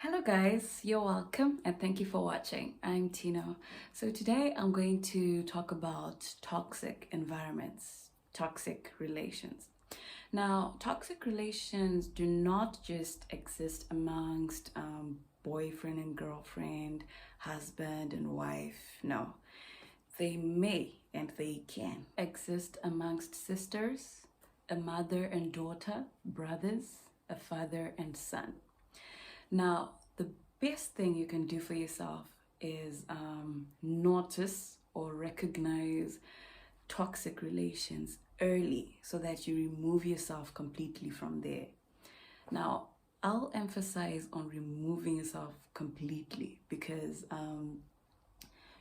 Hello guys, you're welcome and thank you for watching. I'm Tino. So today I'm going to talk about toxic environments, toxic relations. Now, toxic relations do not just exist amongst boyfriend and girlfriend, husband and wife. No, they may and they can exist amongst sisters, a mother and daughter, brothers, a father and son. Now, the best thing you can do for yourself is notice or recognize toxic relations early so that you remove yourself completely from there. Now, I'll emphasize on removing yourself completely because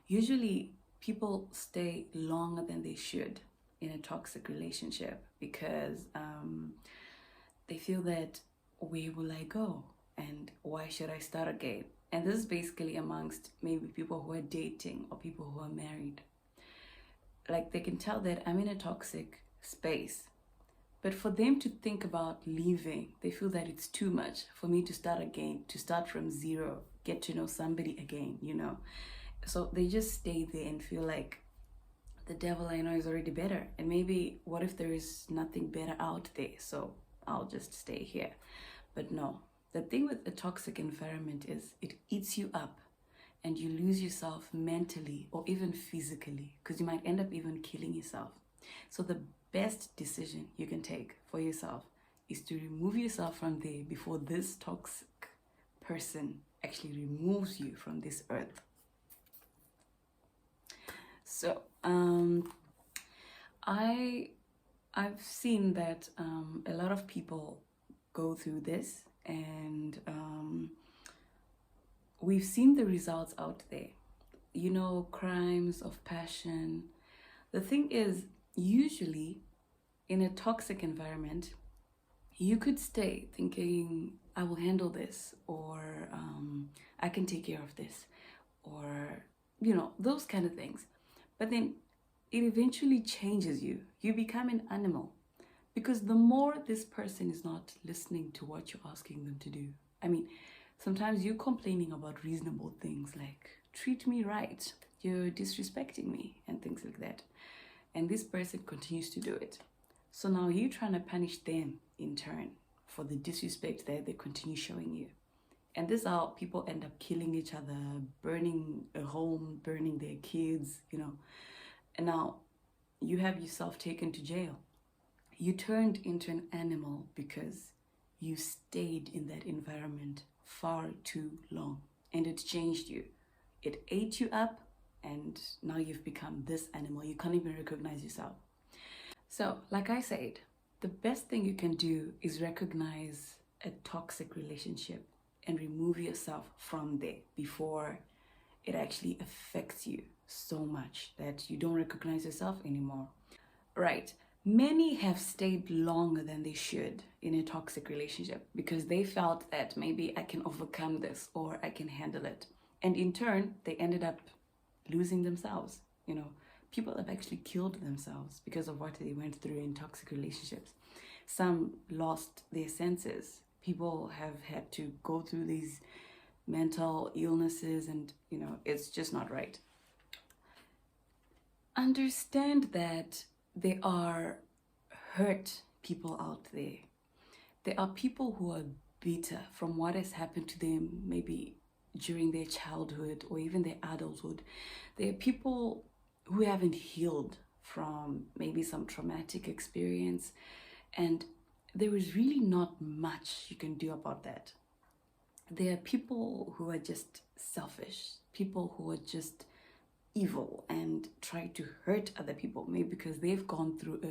usually people stay longer than they should in a toxic relationship because they feel that where will I go? And why should I start again? And this is basically amongst maybe people who are dating or people who are married. Like they can tell that I'm in a toxic space. But for them to think about leaving, they feel that it's too much for me to start again, to start from zero, get to know somebody again. So they just stay there and feel like the devil I know is already better. And maybe what if there is nothing better out there? So I'll just stay here. But no, the thing with a toxic environment is it eats you up and you lose yourself mentally or even physically because you might end up even killing yourself. So the best decision you can take for yourself is to remove yourself from there before this toxic person actually removes you from this earth. So I've seen that a lot of people go through this, and we've seen the results out there. Crimes of passion. The thing is, usually in a toxic environment, you could stay thinking, I will handle this, or I can take care of this, or those kind of things. But then it eventually changes you. You become an animal. Because the more this person is not listening to what you're asking them to do. I mean, sometimes you're complaining about reasonable things like, treat me right, you're disrespecting me, and things like that. And this person continues to do it. So now you're trying to punish them in turn for the disrespect that they continue showing you. And this is how people end up killing each other, burning a home, burning their kids, And now you have yourself taken to jail. You turned into an animal because you stayed in that environment far too long and it changed you. It ate you up and now you've become this animal. You can't even recognize yourself. So, like I said, the best thing you can do is recognize a toxic relationship and remove yourself from there before it actually affects you so much that you don't recognize yourself anymore. Right. Many have stayed longer than they should in a toxic relationship because they felt that maybe I can overcome this or I can handle it. And in turn, they ended up losing themselves. People have actually killed themselves because of what they went through in toxic relationships. Some lost their senses. People have had to go through these mental illnesses and, it's just not right. Understand that there are hurt people out there. There are people who are bitter from what has happened to them, maybe during their childhood or even their adulthood. There are people who haven't healed from maybe some traumatic experience, and there is really not much you can do about that. There are people who are just selfish, people who are just evil and try to hurt other people, maybe because they've gone through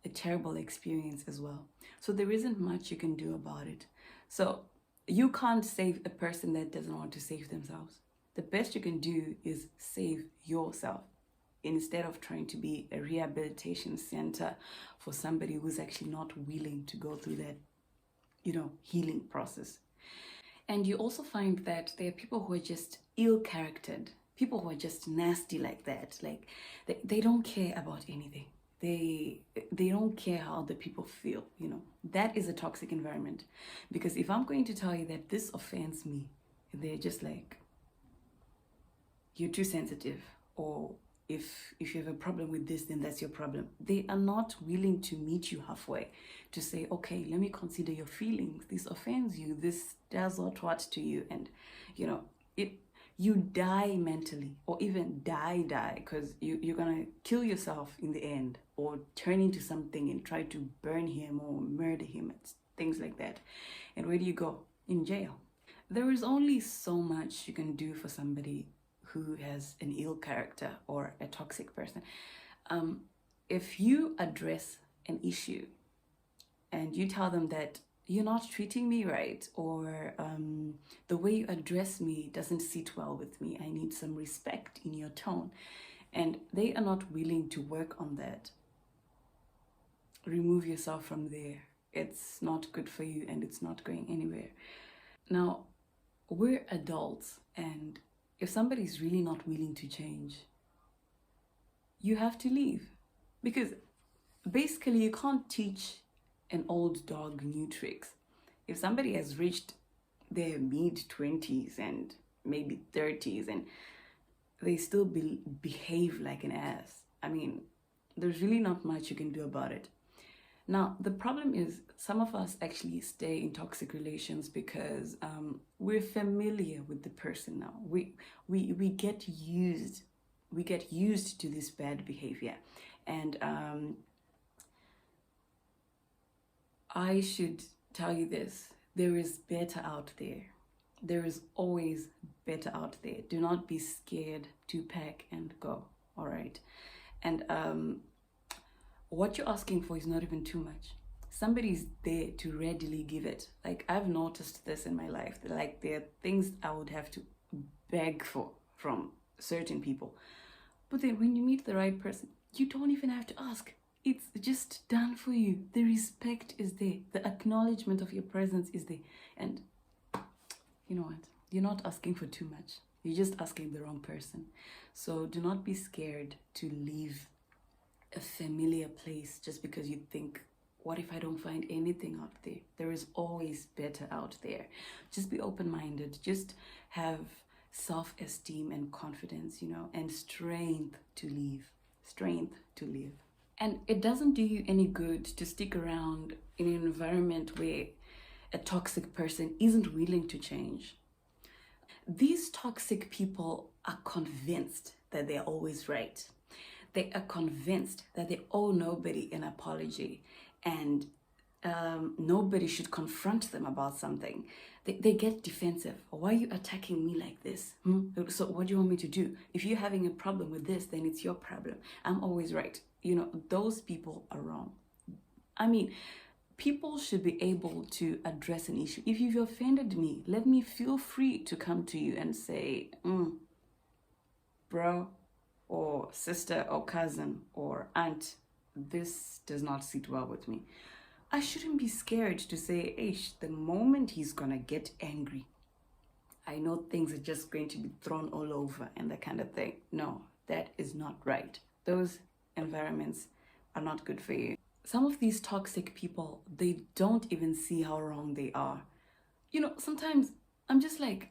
a terrible experience as well. So there isn't much you can do about it. So you can't save a person that doesn't want to save themselves. The best you can do is save yourself instead of trying to be a rehabilitation center for somebody who's actually not willing to go through that, healing process. And you also find that there are people who are just ill-charactered, people who are just nasty like that. Like they don't care about anything. They don't care how other people feel, you know. That is a toxic environment. Because if I'm going to tell you that this offends me, they're just like, you're too sensitive, or if you have a problem with this, then that's your problem. They are not willing to meet you halfway, to say, okay, let me consider your feelings. This offends you, this does what to you, and you know, it you die mentally, or even die, because you're gonna kill yourself in the end, or turn into something and try to burn him or murder him. It's things like that. And where do you go? In jail. There is only so much you can do for somebody who has an ill character or a toxic person. If you address an issue and you tell them that you're not treating me right, or the way you address me doesn't sit well with me, I need some respect in your tone, and they are not willing to work on that, remove yourself from there. It's not good for you, and it's not going anywhere. Now, we're adults, and if somebody's really not willing to change, you have to leave. Because basically, you can't teach an old dog new tricks. If somebody has reached their mid-20s and maybe 30s and they still behave like an ass, I mean, there's really not much you can do about it. Now, the problem is some of us actually stay in toxic relations because we're familiar with the person now. We get used to this bad behavior. And I should tell you this, there is better out there. There is always better out there. Do not be scared to pack and go, all right? And what you're asking for is not even too much. Somebody's there to readily give it. Like, I've noticed this in my life. Like, there are things I would have to beg for from certain people. But then when you meet the right person, you don't even have to ask. It's just done for you. The respect is there. The acknowledgement of your presence is there. And you know what? You're not asking for too much. You're just asking the wrong person. So do not be scared to leave a familiar place just because you think, what if I don't find anything out there? There is always better out there. Just be open-minded. Just have self-esteem and confidence, you know, and strength to live. Strength to live. And it doesn't do you any good to stick around in an environment where a toxic person isn't willing to change. These toxic people are convinced that they're always right. They are convinced that they owe nobody an apology, and nobody should confront them about something. They get defensive. Why are you attacking me like this? So what do you want me to do? If you're having a problem with this, then it's your problem. I'm always right. You know, those people are wrong. I mean, people should be able to address an issue. If you've offended me, let me feel free to come to you and say, bro, or sister, or cousin, or aunt, this does not sit well with me. I shouldn't be scared to say, Ish, the moment he's gonna get angry, I know things are just going to be thrown all over and that kind of thing. No, that is not right. Those environments are not good for you. Some of these toxic people, they don't even see how wrong they are. You know, sometimes I'm just like,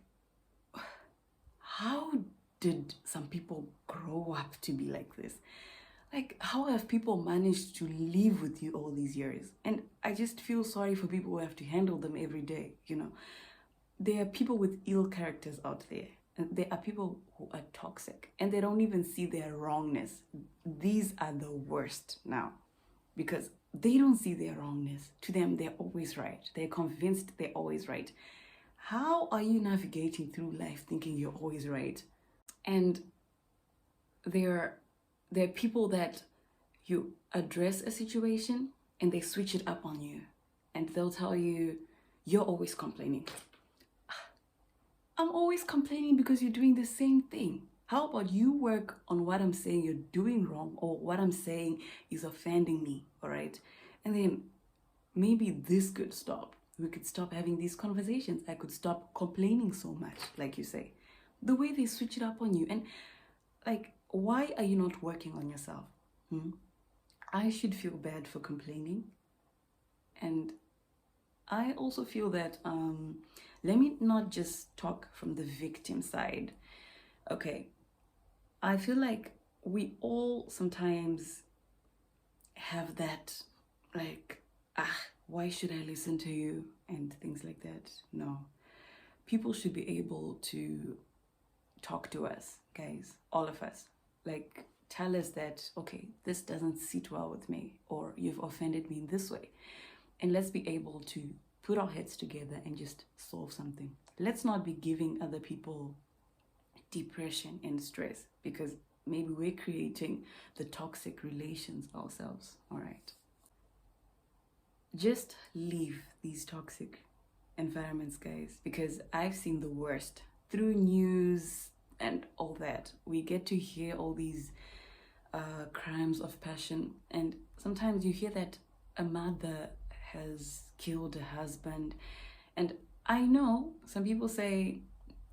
how did some people grow up to be like this? Like, how have people managed to live with you all these years? And I just feel sorry for people who have to handle them every day, you know. There are people with ill characters out there. And there are people who are toxic and they don't even see their wrongness. These are the worst now because they don't see their wrongness. To them, they're always right. They're convinced they're always right. How are you navigating through life thinking you're always right? And there are people that you address a situation and they switch it up on you and they'll tell you, you're always complaining. I'm always complaining because you're doing the same thing. How about you work on what I'm saying you're doing wrong, or what I'm saying is offending me, all right? And then maybe this could stop. We could stop having these conversations. I could stop complaining so much, like you say. The way they switch it up on you. And like, why are you not working on yourself? I should feel bad for complaining. And I also feel that, let me not just talk from the victim side. Okay, I feel like we all sometimes have that, like, why should I listen to you? And things like that. No. People should be able to talk to us, guys, all of us. Like, tell us that, okay, this doesn't sit well with me, or you've offended me in this way. And let's be able to put our heads together and just solve something. Let's not be giving other people depression and stress, because maybe we're creating the toxic relations ourselves. All right. Just leave these toxic environments, guys, because I've seen the worst through news and all that. We get to hear all these crimes of passion, and sometimes you hear that a mother has killed a husband. And I know some people say,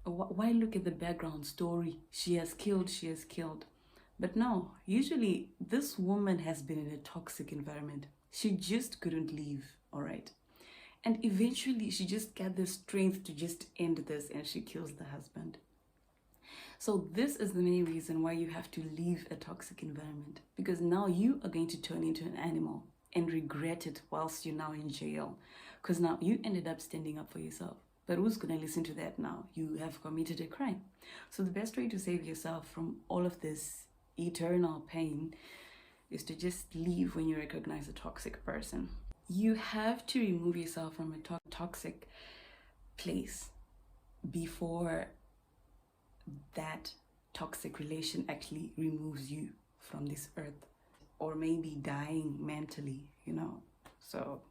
why look at the background story? She has killed, she has killed. But no, usually this woman has been in a toxic environment. She just couldn't leave, all right? And eventually she just got the strength to just end this, and she kills the husband. So this is the main reason why you have to leave a toxic environment, because now you are going to turn into an animal and regret it whilst you're now in jail, because now you ended up standing up for yourself. But who's going to listen to that now? You have committed a crime. So the best way to save yourself from all of this eternal pain is to just leave when you recognize a toxic person. You have to remove yourself from a toxic place before that toxic relation actually removes you from this earth, or maybe dying mentally, So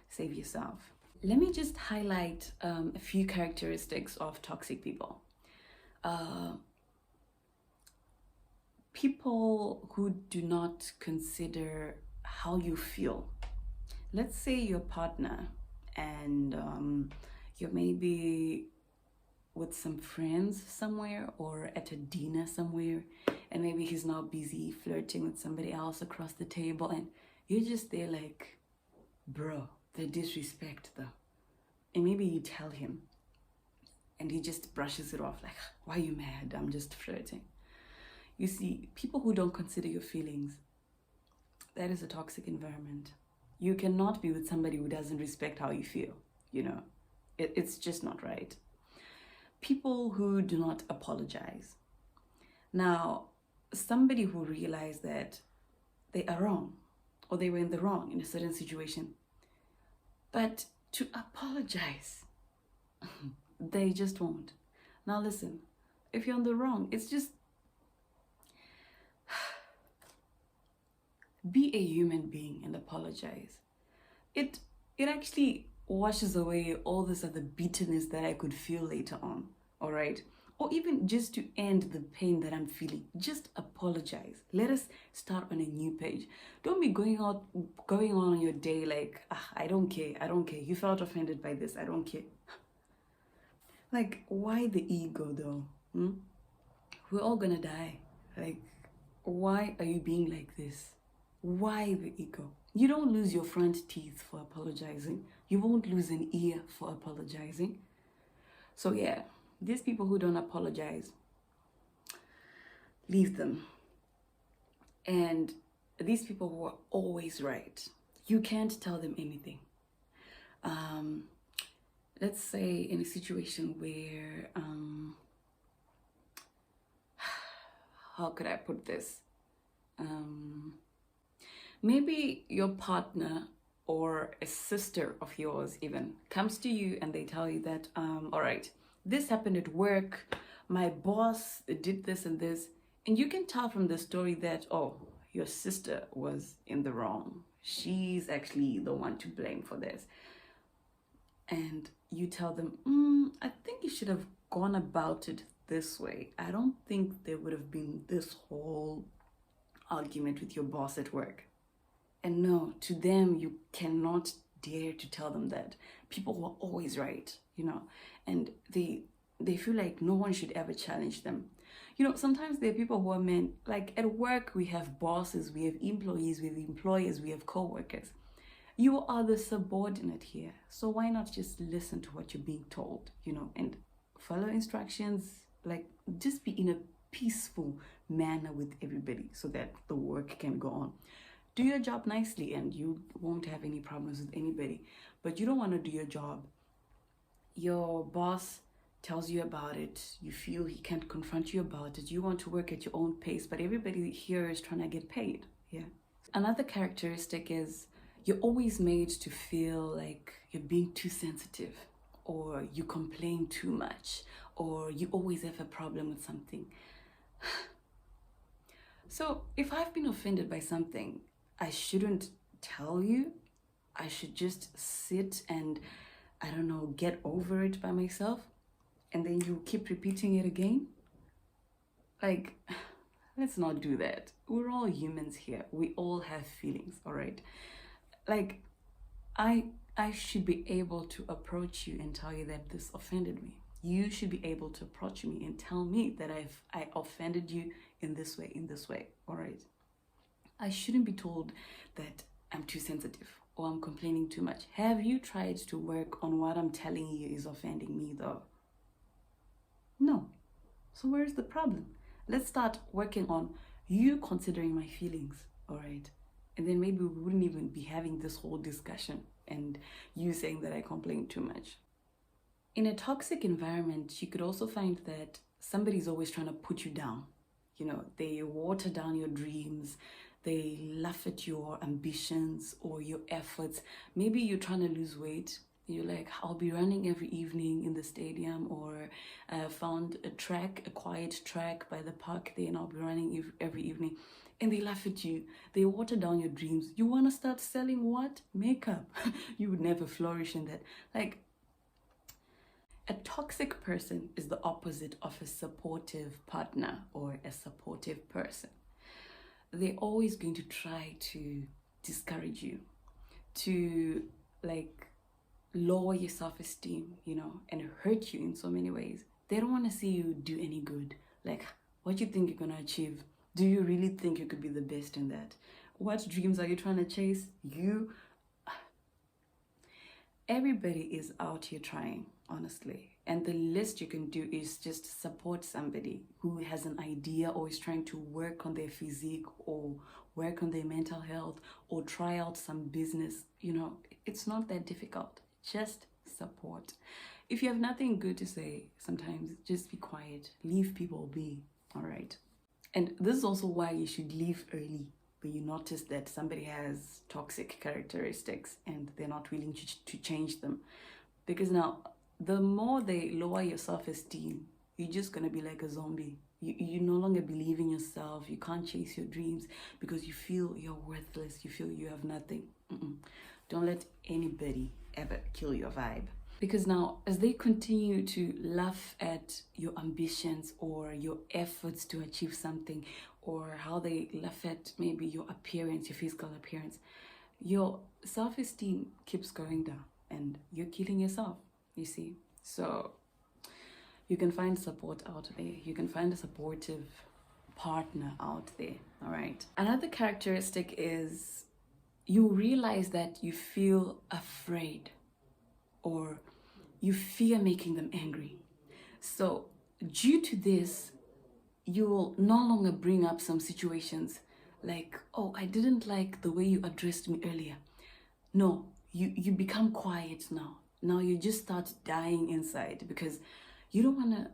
save yourself. Let me just highlight a few characteristics of toxic people. People who do not consider how you feel. Let's say your partner, and you're maybe with some friends somewhere, or at a dinner somewhere, and maybe he's now busy flirting with somebody else across the table, and you're just there like, bro, the disrespect though. And maybe you tell him, and he just brushes it off like, why are you mad? I'm just flirting. You see, people who don't consider your feelings, that is a toxic environment. You cannot be with somebody who doesn't respect how you feel, It's just not right. People who do not apologize. Now, somebody who realized that they are wrong, or they were in the wrong in a certain situation, but to apologize, they just won't. Now listen, if you're on the wrong, it's just be a human being and apologize. It actually washes away all this other bitterness that I could feel later on, all right? Or even just to end the pain that I'm feeling, just apologize. Let us start on a new page. Don't be going on your day like, I don't care. You felt offended by this, I don't care. Like, why the ego though? We're all gonna die. Like, why are you being like this? Why the ego? You don't lose your front teeth for apologizing. You won't lose an ear for apologizing. So yeah, these people who don't apologize, leave them. And these people who are always right, you can't tell them anything. Let's say in a situation where, how could I put this? Maybe your partner or a sister of yours even comes to you and they tell you that, all right, this happened at work, my boss did this and this, and you can tell from the story that, oh, your sister was in the wrong. She's actually the one to blame for this. And you tell them, I think you should have gone about it this way. I don't think there would have been this whole argument with your boss at work. And no, to them, you cannot dare to tell them that. People were always right, and they they feel like no one should ever challenge them. You know, sometimes there are people who are men, like at work, we have bosses, we have employees, we have employers, we have co workers. You are the subordinate here. So why not just listen to what you're being told, and follow instructions, like just be in a peaceful manner with everybody so that the work can go on. Do your job nicely and you won't have any problems with anybody. But you don't want to do your job. Your boss tells you about it, you feel he can't confront you about it, you want to work at your own pace, but everybody here is trying to get paid. Yeah. Another characteristic is you're always made to feel like you're being too sensitive, or you complain too much, or you always have a problem with something. So if I've been offended by something, I shouldn't tell you. I should just sit and, I don't know, get over it by myself, and then you keep repeating it again. Like, let's not do that. We're all humans here. We all have feelings, all right? Like, I should be able to approach you and tell you that this offended me. You should be able to approach me and tell me that I offended you in this way, all right? I shouldn't be told that I'm too sensitive or I'm complaining too much. Have you tried to work on what I'm telling you is offending me though? No. So where's the problem? Let's start working on you considering my feelings, all right? And then maybe we wouldn't even be having this whole discussion and you saying that I complain too much. In a toxic environment, you could also find that somebody's always trying to put you down. They water down your dreams, they laugh at your ambitions or your efforts. Maybe you're trying to lose weight. You're like, I'll be running every evening in the stadium, or found a quiet track by the park there, and I'll be running every evening. And they laugh at you. They water down your dreams. You want to start selling what? Makeup. You would never flourish in that. Like, a toxic person is the opposite of a supportive partner or a supportive person. They're always going to try to discourage you, to like lower your self-esteem, and hurt you in so many ways. They don't want to see you do any good. Like, what you think you're going to achieve? Do you really think you could be the best in that? What dreams are you trying to chase? Everybody is out here trying, honestly. And the least you can do is just support somebody who has an idea or is trying to work on their physique or work on their mental health or try out some business. It's not that difficult. Just support. If you have nothing good to say, sometimes just be quiet. Leave people be, all right? And this is also why you should leave early when you notice that somebody has toxic characteristics and they're not willing to change them. Because now, the more they lower your self-esteem, you're just going to be like a zombie. You no longer believe in yourself. You can't chase your dreams because you feel you're worthless. You feel you have nothing. Don't let anybody ever kill your vibe. Because now, as they continue to laugh at your ambitions or your efforts to achieve something, or how they laugh at maybe your appearance, your physical appearance, your self-esteem keeps going down and you're killing yourself, you see. So you can find support out there. You can find a supportive partner out there, all right? Another characteristic is you realize that you feel afraid or you fear making them angry. So due to this, you will no longer bring up some situations like, oh, I didn't like the way you addressed me earlier. No, you become quiet now. Now you just start dying inside because you don't want to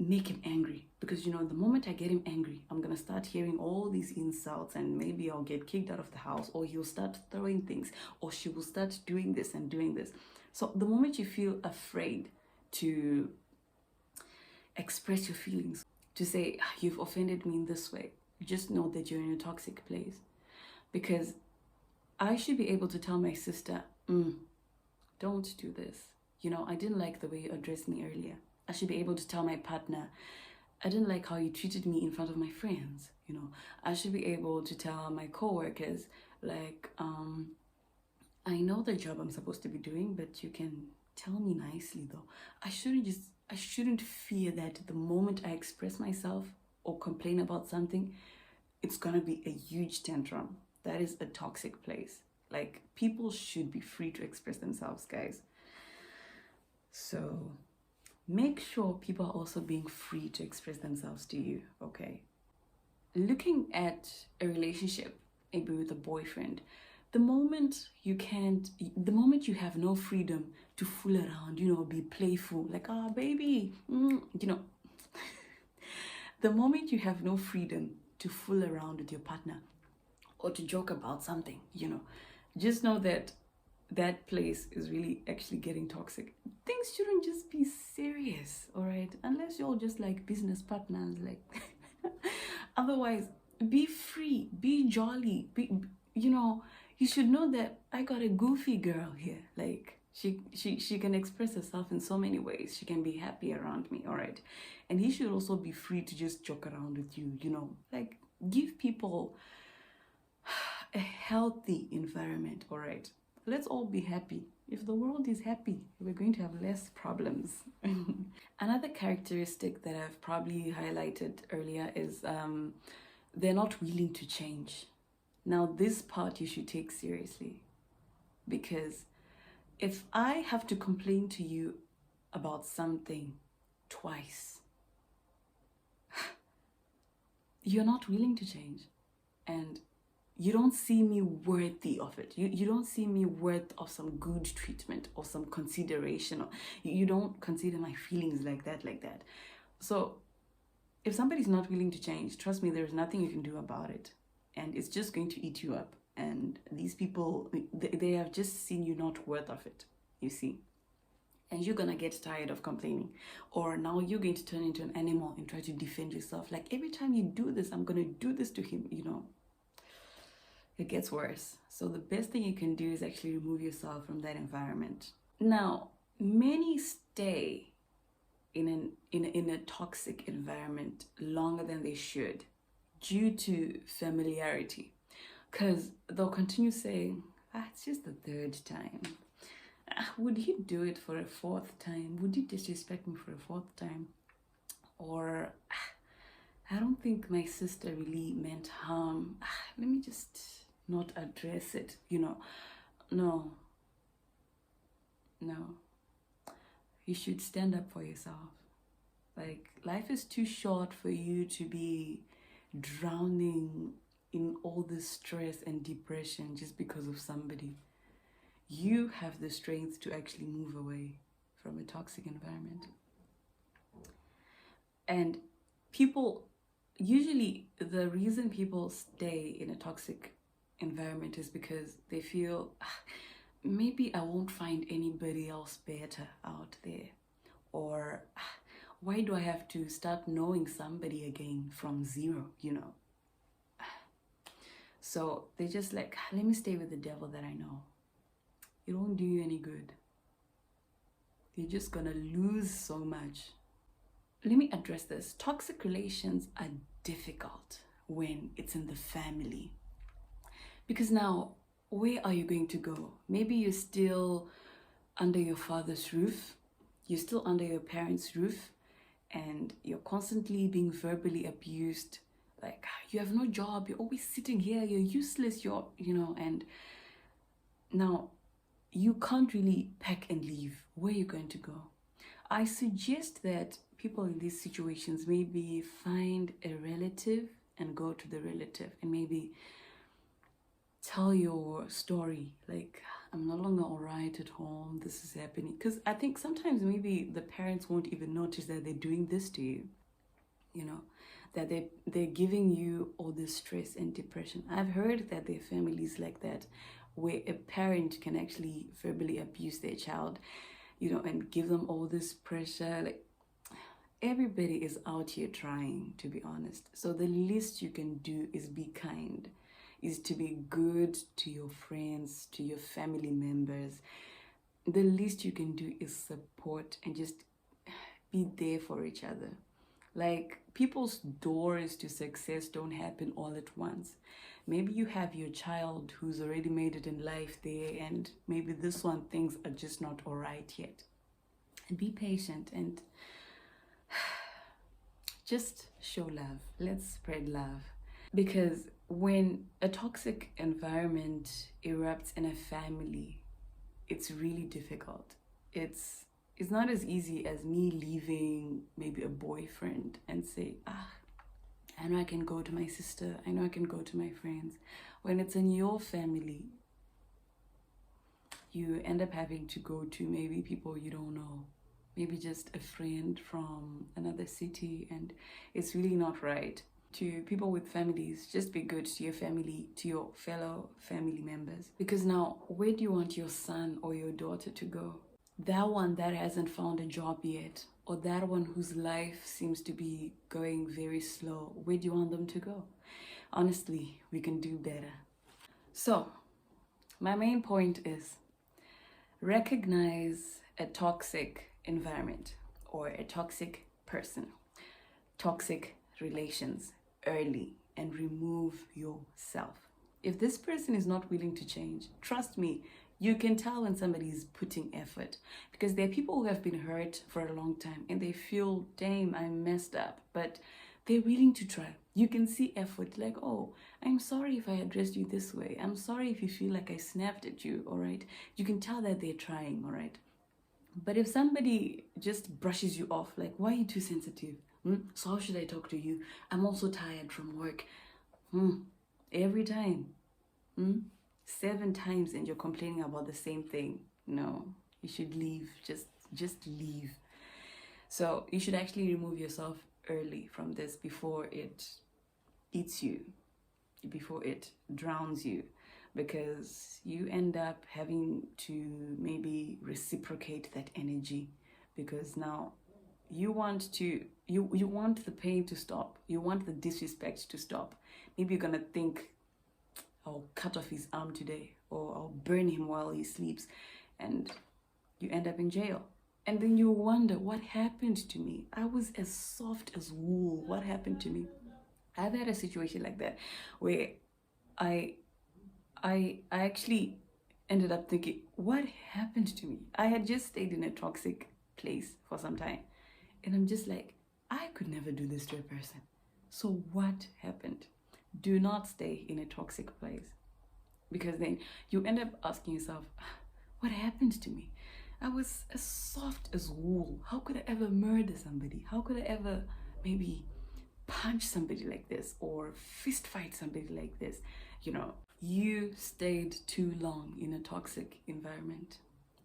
make him angry. Because, the moment I get him angry, I'm going to start hearing all these insults and maybe I'll get kicked out of the house, or he'll start throwing things, or she will start doing this and doing this. So the moment you feel afraid to express your feelings, to say, you've offended me in this way, just know that you're in a toxic place. Because I should be able to tell my sister, don't do this. I didn't like the way you addressed me earlier. I should be able to tell my partner, I didn't like how you treated me in front of my friends. I should be able to tell my coworkers, like, I know the job I'm supposed to be doing, but you can tell me nicely though. I I shouldn't fear that the moment I express myself or complain about something, it's gonna be a huge tantrum. That is a toxic place. Like, people should be free to express themselves, guys. So make sure people are also being free to express themselves to you, okay? Looking at a relationship, maybe with a boyfriend, the moment you have no freedom to fool around, be playful, like, ah, baby, the moment you have no freedom to fool around with your partner or to joke about something, just know that that place is really actually getting toxic. Things shouldn't just be serious, all right? Unless you're just like business partners, like, otherwise, be free, be jolly, you should know that I got a goofy girl here. Like, she can express herself in so many ways. She can be happy around me, all right? And he should also be free to just joke around with you, like, give people a healthy environment, all right? Let's all be happy. If the world is happy, we're going to have less problems. Another characteristic that I've probably highlighted earlier is they're not willing to change. Now, this part you should take seriously, because if I have to complain to you about something twice, you're not willing to change, and you don't see me worthy of it. You don't see me worth of some good treatment or some consideration, or you don't consider my feelings like that. So if somebody's not willing to change, trust me, there's nothing you can do about it, and it's just going to eat you up. And these people, they have just seen you not worth of it, you see. And you're gonna get tired of complaining, or now you're going to turn into an animal and try to defend yourself. Like, every time you do this, I'm gonna do this to him, It gets worse. So the best thing you can do is actually remove yourself from that environment. Now, many stay in a toxic environment longer than they should due to familiarity, because they'll continue saying, it's just the third time. Would he do it for a fourth time? Would he disrespect me for a fourth time? Or, I don't think my sister really meant harm. Let me just not address it, No. You should stand up for yourself. Like, life is too short for you to be drowning in all this stress and depression just because of somebody. You have the strength to actually move away from a toxic environment. And usually the reason people stay in a toxic environment is because they feel, maybe I won't find anybody else better out there. Or, why do I have to start knowing somebody again from zero, So they just like, let me stay with the devil that I know. It won't do you any good. You're just gonna lose so much. Let me address this. Toxic relations are difficult when it's in the family. Because now, where are you going to go? Maybe you're still under your father's roof. You're still under your parents' roof. And you're constantly being verbally abused. Like, you have no job. You're always sitting here. You're useless. And now you can't really pack and leave. Where are you going to go? I suggest that people in these situations maybe find a relative and go to the relative and maybe tell your story. Like, I'm no longer all right at home. This is happening. Because I think sometimes maybe the parents won't even notice that they're doing this to you. That they're giving you all this stress and depression. I've heard that there are families like that, where a parent can actually verbally abuse their child, and give them all this pressure. Like, everybody is out here trying, to be honest. So the least you can do is be kind, is to be good to your friends, to your family members. The least you can do is support and just be there for each other. Like, people's doors to success don't happen all at once. Maybe you have your child who's already made it in life there, and maybe this one, things are just not all right yet. And be patient and just show love. Let's spread love. Because when a toxic environment erupts in a family, it's really difficult. It's not as easy as me leaving maybe a boyfriend and say, I know I can go to my sister, I know I can go to my friends. When it's in your family, you end up having to go to maybe people you don't know, maybe just a friend from another city, and it's really not right. To people with families, just be good to your family, to your fellow family members. Because now, where do you want your son or your daughter to go? That one that hasn't found a job yet, or that one whose life seems to be going very slow, where do you want them to go? Honestly, we can do better. So, my main point is recognize a toxic environment or a toxic person, toxic relations early, and remove yourself. If this person is not willing to change, trust me, you can tell when somebody is putting effort, because there are people who have been hurt for a long time and they feel, damn, I messed up, but they're willing to try. You can see effort, like, oh, I'm sorry if I addressed you this way. I'm sorry if you feel like I snapped at you, all right? You can tell that they're trying, all right? But if somebody just brushes you off, like, why are you too sensitive? So how should I talk to you? I'm also tired from work. Every time. 7 times and you're complaining about the same thing. No, you should leave. Just leave. So you should actually remove yourself early from this before it eats you, before it drowns you, because you end up having to maybe reciprocate that energy, because now you want the pain to stop, you want the disrespect to stop. Maybe you're gonna think, I'll cut off his arm today, or I'll burn him while he sleeps, and you end up in jail. And then you wonder, what happened to me? I was as soft as wool. What happened to me? I've had a situation like that where I actually ended up thinking, what happened to me? I had just stayed in a toxic place for some time, and I'm just like, I could never do this to a person. So what happened? Do not stay in a toxic place, because then you end up asking yourself, what happened to me? I was as soft as wool. How could I ever murder somebody? How could I ever maybe punch somebody like this, or fist fight somebody like this? You stayed too long in a toxic environment.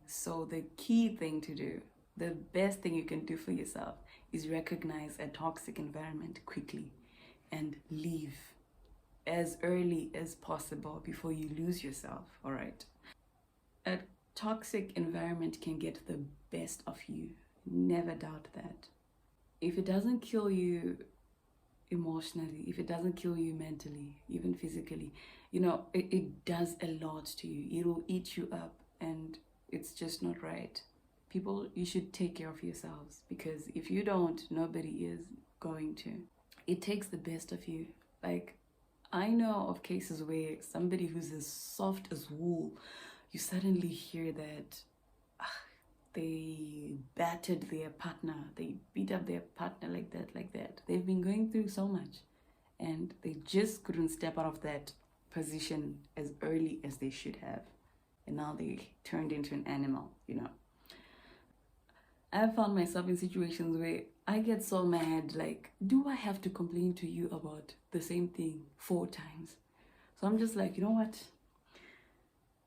So the key thing to do, the best thing you can do for yourself, is recognize a toxic environment quickly and leave as early as possible before you lose yourself, all right? A toxic environment can get the best of you. Never doubt that. If it doesn't kill you emotionally, if it doesn't kill you mentally, even physically, it does a lot to you. It will eat you up, and it's just not right. People, you should take care of yourselves, because if you don't, nobody is going to. It takes the best of you. Like, I know of cases where somebody who's as soft as wool, you suddenly hear that they battered their partner, they beat up their partner like that. They've been going through so much, and they just couldn't step out of that position as early as they should have. And now they turned into an animal, I've found myself in situations where I get so mad, like, do I have to complain to you about the same thing 4 times? So I'm just like, you know what?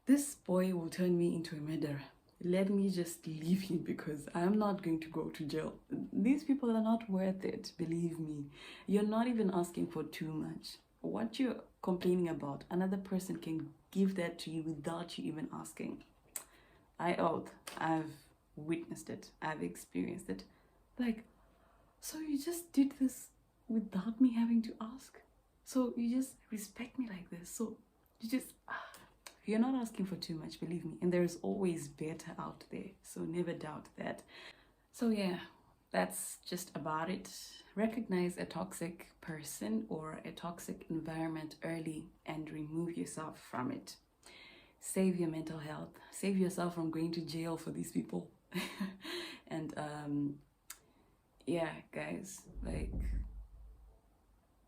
This boy will turn me into a murderer. Let me just leave him, because I'm not going to go to jail. These people are not worth it, believe me. You're not even asking for too much. What you're complaining about, another person can give that to you without you even asking. I oath, I've witnessed it, I've experienced it. Like, so you just did this without me having to ask? So you just respect me like this? So you just, you're not asking for too much, believe me. And there's always better out there, so never doubt that. So yeah, that's just about it. Recognize a toxic person or a toxic environment early and remove yourself from it. Save your mental health. Save yourself from going to jail for these people. And yeah, guys, like,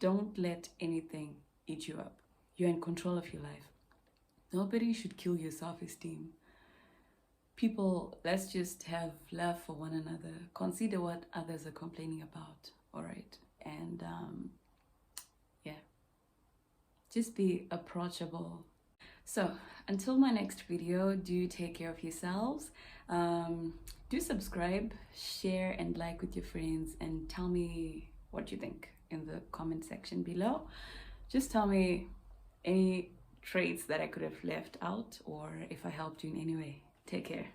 don't let anything eat you up. You're in control of your life. Nobody should kill your self-esteem. People, let's just have love for one another. Consider what others are complaining about, all right? And yeah, just be approachable. So until my next video, do take care of yourselves. Do subscribe, share, and like with your friends, and tell me what you think in the comment section below. Just tell me any traits that I could have left out, or if I helped you in any way. Take care.